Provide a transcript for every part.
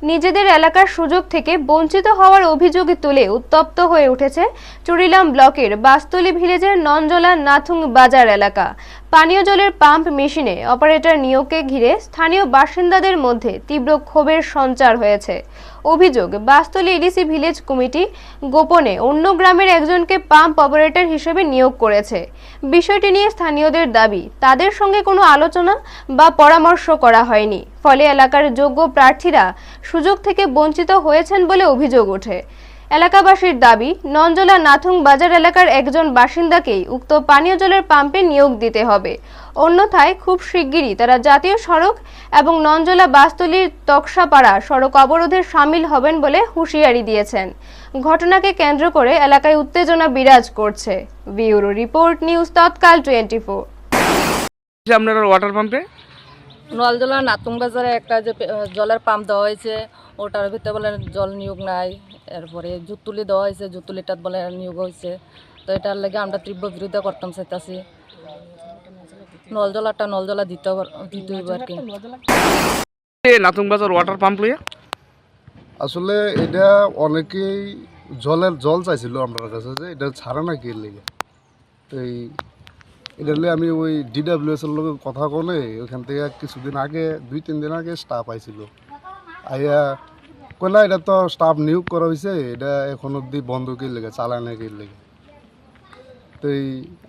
নিজেদের এলাকার সুযোগ থেকে বঞ্চিত হওয়ার অভিযোগ তুলে উত্তপ্ত হয়ে উঠেছে চুরিলাম ব্লকের বাস্তলি ভিলেজের ননজলা নাথুং বাজার এলাকা। পানীয় জলের পাম্প মেশিনে অপারেটর নিয়োগকে ঘিরে স্থানীয় বাসিন্দাদের মধ্যে তীব্র ক্ষোভের সঞ্চার হয়েছে। অভিযোগ, বাস্তলি এডিসি ভিলেজ কমিটি গোপনে অন্য গ্রামের একজনকে পাম্প অপারেটর হিসেবে নিয়োগ করেছে। বিষয়টি নিয়ে স্থানীয়দের দাবি, তাদের সঙ্গে কোনো আলোচনা বা পরামর্শ করা হয়নি, ফলে এলাকার যোগ্য প্রার্থীরা সুযোগ থেকে বঞ্চিত হয়েছেন বলে অভিযোগ ওঠে। এলাকাবাসীর দাবি, ননজলা নাথুং বাজার এলাকার একজন বাসিন্দাকেই উক্ত পানীয় জলের পাম্পে নিয়োগ দিতে হবে, অন্যথায় খুব শিগগিরই তারা জাতীয় সড়ক এবং ননজলা বাস্তলির তকসাপাড়া সড়ক অবরোধে সামিল হবেন বলে হুঁশিয়ারি দিয়েছেন। ঘটনাকে কেন্দ্র করে এলাকায় উত্তেজনা বিরাজ করছে। ব্যুরো রিপোর্ট, নিউজ তৎকাল 24। আপনার ওয়াটার পাম্পে নলজলা নাতুং বাজারে একটা যে জলের পাম্প দেওয়া হয়েছে, ওটার ভিতরে বলে জল নিয়োগ নাই। এরপরে জুতুলি দেওয়া হয়েছে, জুতুলিটাত বলে নিয়োগ হয়েছে। তো এটার লাগে আমরা তীব্র বিরোধিতা করতাম চাইতেছি। নলজলা দিতে হইব আর কি। নাতুং বাজার ওয়াটার পাম্প লইয়া আসলে এটা অনেকেই জল চাইছিল আমার কাছে, যে এটা ছাড়া না কি লেগে। তো এটা আমি ওই DWS এর লোক কথা বলে ওইখান থেকে কিছুদিন আগে 2-3 দিন আগে স্টাফ আইছিল, আইয়া কইলা এটা তো স্টাফ নিয়োগ করা হয়েছে, এটা এখন অব্দি বন্ধ কি লেগে, চালায় না কি লেগে। তো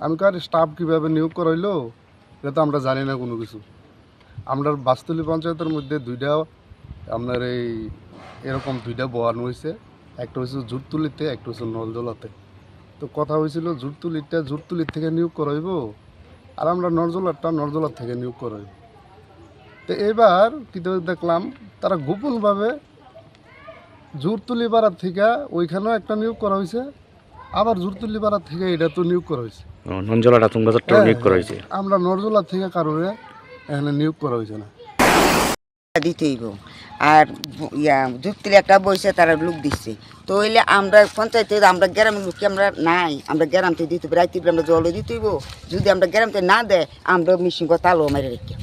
আমি কার স্টাফ কীভাবে নিয়োগ করা হইলো এটা তো আমরা জানি না কোনো কিছু। আমরা বাস্তলি পঞ্চায়েতের মধ্যে আপনার এরকম দুইটা বয়ান হয়েছে, একটা হয়েছে জুটতুলিতে, একটা হচ্ছে নলজলাতে। তো কথা হয়েছিল জুটতুলির থেকে নিয়োগ করা হইব, আর আমরা নলজলার থেকে নিয়োগ করা হইব। তো এবার কিন্তু দেখলাম তারা গোপনভাবে জুটতুলি পাড়ার থেকে ওইখানেও একটা নিয়োগ করা হয়েছে, আবার জুটতুলি পাড়ার থেকে এটা তো নিয়োগ করা হয়েছে। ননজলা নাতুং বাজারটাও নিয়োগ করা হয়েছে। আমরা নলজলার থেকে কারণে এখানে নিয়োগ করা হয়েছে না দিতেইব। আর যুক্তিলে একটা বইছে, তারা লোক দিচ্ছে। তো হইলে আমরা পঞ্চায়েতে, আমরা গ্রামের লোক আমরা নাই, আমরা গ্রামতে দিতে রাইতে আমরা জলও দিতেইব। যদি আমরা গ্রামতে না দেয়, আমরা মিশিং তালও মেরে রেখে